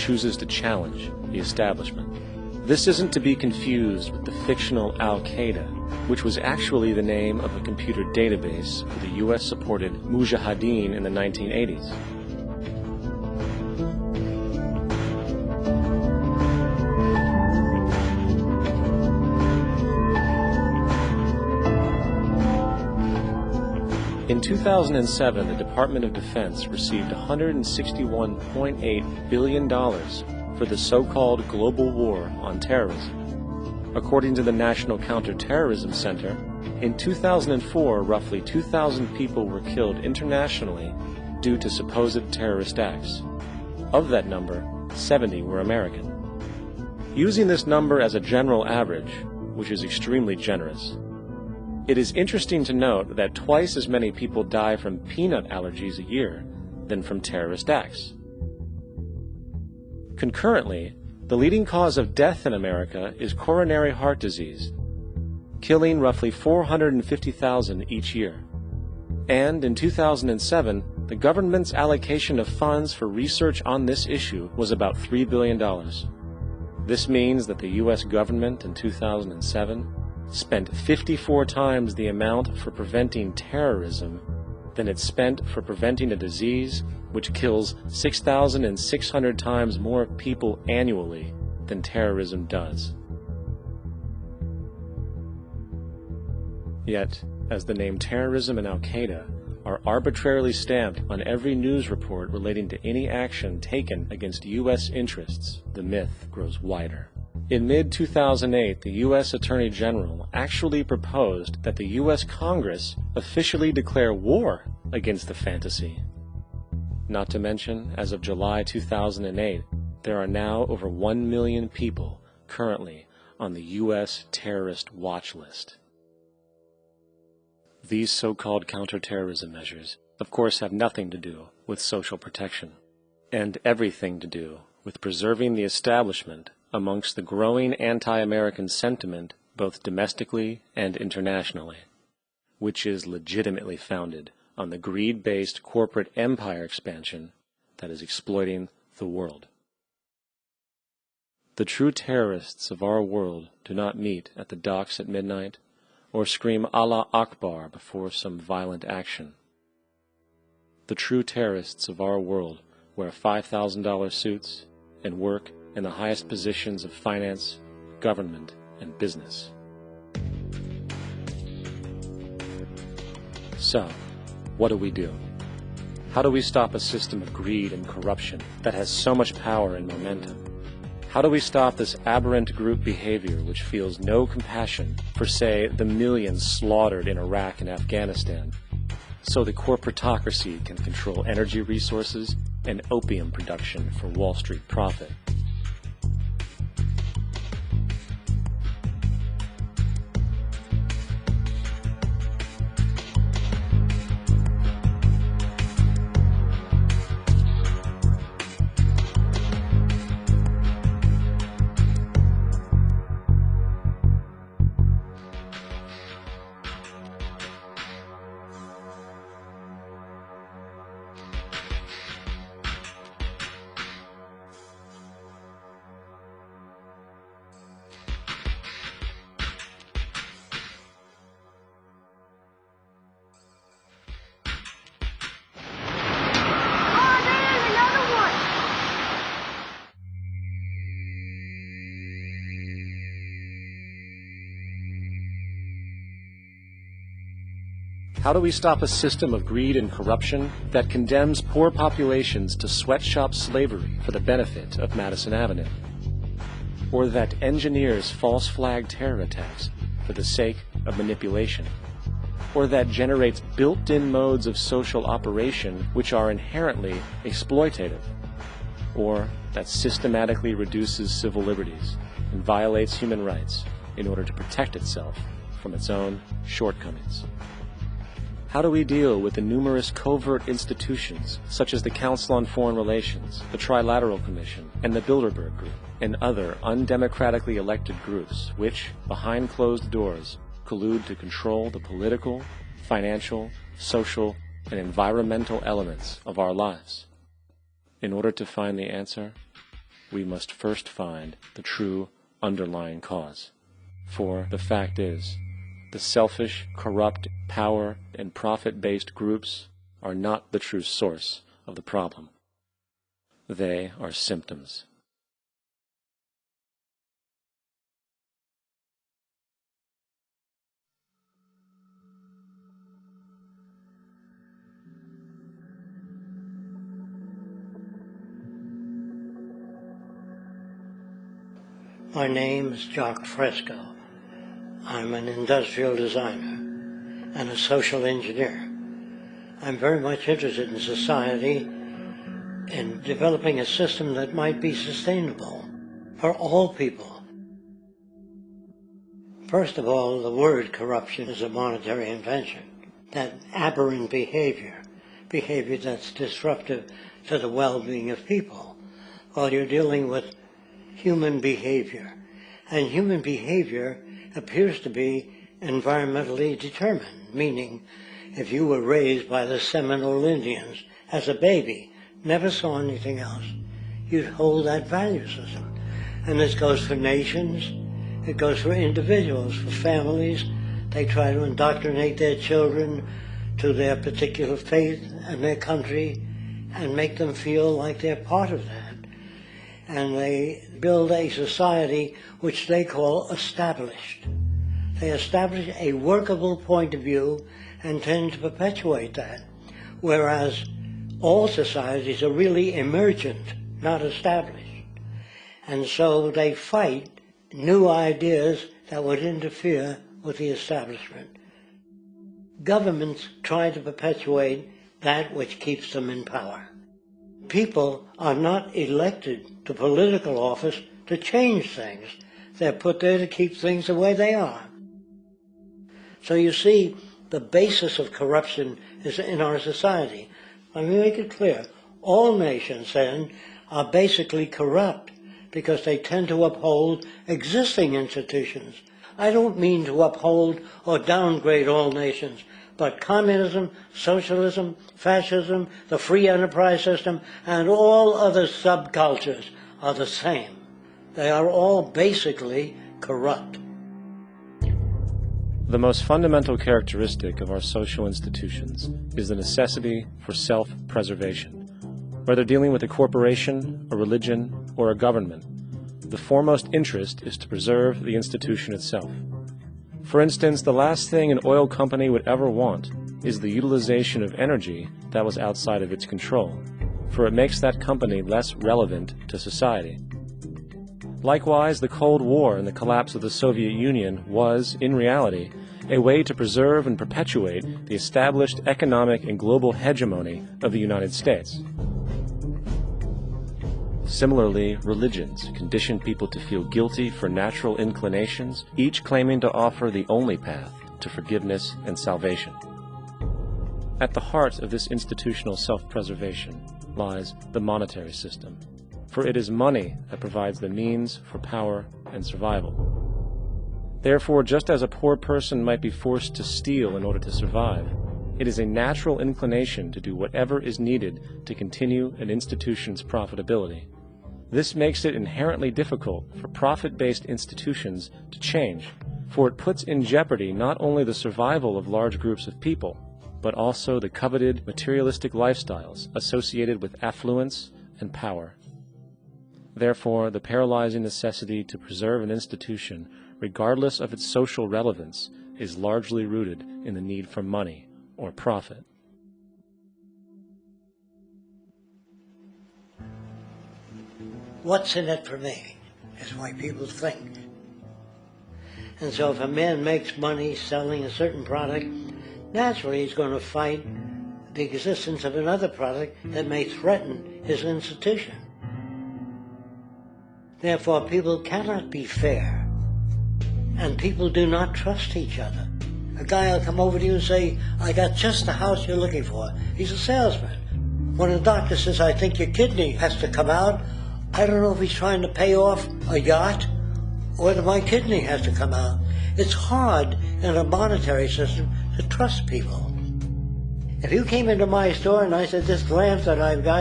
chooses to challenge the establishment. This isn't to be confused with the fictional Al-Qaeda, which was actually the name of a computer database for the US-supported Mujahideen in the 1980s. In 2007, the Department of Defense received $161.8 billion for the so-called global war on terrorism. According to the National Counterterrorism Center, in 2004, roughly 2,000 people were killed internationally due to supposed terrorist acts. Of that number, 70 were American. Using this number as a general average, which is extremely generous, it is interesting to note that twice as many people die from peanut allergies a year than from terrorist acts. Concurrently, the leading cause of death in America is coronary heart disease, killing roughly 450,000 each year. And in 2007, the government's allocation of funds for research on this issue was about $3 billion. This means that the U.S. government in 2007 spent 54 times the amount for preventing terrorism than it spent for preventing a disease which kills 6,600 times more people annually than terrorism does. Yet, as the name terrorism and Al-Qaeda are arbitrarily stamped on every news report relating to any action taken against U.S. interests, the myth grows wider. In mid-2008, the U.S. Attorney General actually proposed that the U.S. Congress officially declare war against the fantasy. Not to mention, as of July 2008, there are now over 1 million people currently on the U.S. terrorist watch list. These so-called counterterrorism measures, of course, have nothing to do with social protection, and everything to do with preserving the establishment amongst the growing anti-American sentiment both domestically and internationally, which is legitimately founded on the greed-based corporate empire expansion that is exploiting the world. The true terrorists of our world do not meet at the docks at midnight or scream Allah Akbar before some violent action. The true terrorists of our world wear $5,000 suits and work in the highest positions of finance, government, and business. So, what do? How do we stop a system of greed and corruption that has so much power and momentum? How do we stop this aberrant group behavior which feels no compassion for, say, the millions slaughtered in Iraq and Afghanistan, so the corporatocracy can control energy resources and opium production for Wall Street profit? How do we stop a system of greed and corruption that condemns poor populations to sweatshop slavery for the benefit of Madison Avenue? Or that engineers false flag terror attacks for the sake of manipulation? Or that generates built-in modes of social operation which are inherently exploitative? Or that systematically reduces civil liberties and violates human rights in order to protect itself from its own shortcomings? How do we deal with the numerous covert institutions, such as the Council on Foreign Relations, the Trilateral Commission, and the Bilderberg Group, and other undemocratically elected groups which, behind closed doors, collude to control the political, financial, social, and environmental elements of our lives? In order to find the answer, we must first find the true underlying cause. For the fact is, the selfish, corrupt, power and profit-based groups are not the true source of the problem. They are symptoms. My name is Jock Fresco. I'm an industrial designer and a social engineer. I'm very much interested in society and developing a system that might be sustainable for all people. First of all, the word corruption is a monetary invention. That aberrant behavior that's disruptive to the well-being of people, while you're dealing with human behavior. And human behavior appears to be environmentally determined, meaning if you were raised by the Seminole Indians as a baby, never saw anything else, you'd hold that value system. And this goes for nations, it goes for individuals, for families. They try to indoctrinate their children to their particular faith and their country and make them feel like they're part of that. And they build a society which they call established. They establish a workable point of view and tend to perpetuate that, whereas all societies are really emergent, not established. And so they fight new ideas that would interfere with the establishment. Governments try to perpetuate that which keeps them in power. People are not elected to political office to change things. They're put there to keep things the way they are. So you see, the basis of corruption is in our society. Let me make it clear. All nations, then, are basically corrupt because they tend to uphold existing institutions. I don't mean to uphold or downgrade all nations, but communism, socialism, fascism, the free enterprise system, and all other subcultures are the same. They are all basically corrupt. The most fundamental characteristic of our social institutions is the necessity for self-preservation. Whether dealing with a corporation, a religion, or a government, the foremost interest is to preserve the institution itself. For instance, the last thing an oil company would ever want is the utilization of energy that was outside of its control, for it makes that company less relevant to society. Likewise, the Cold War and the collapse of the Soviet Union was, in reality, a way to preserve and perpetuate the established economic and global hegemony of the United States. Similarly, religions condition people to feel guilty for natural inclinations, each claiming to offer the only path to forgiveness and salvation. At the heart of this institutional self-preservation lies the monetary system, for it is money that provides the means for power and survival. Therefore, just as a poor person might be forced to steal in order to survive, it is a natural inclination to do whatever is needed to continue an institution's profitability. This makes it inherently difficult for profit-based institutions to change, for it puts in jeopardy not only the survival of large groups of people, but also the coveted materialistic lifestyles associated with affluence and power. Therefore, the paralyzing necessity to preserve an institution, regardless of its social relevance, is largely rooted in the need for money or profit. What's in it for me is the way people think. And so if a man makes money selling a certain product, naturally he's going to fight the existence of another product that may threaten his institution. Therefore, people cannot be fair, and people do not trust each other. A guy will come over to you and say, I got just the house you're looking for. He's a salesman. When a doctor says, I think your kidney has to come out, I don't know if he's trying to pay off a yacht or whether my kidney has to come out. It's hard in a monetary system to trust people. If you came into my store and I said, this lamp that I've got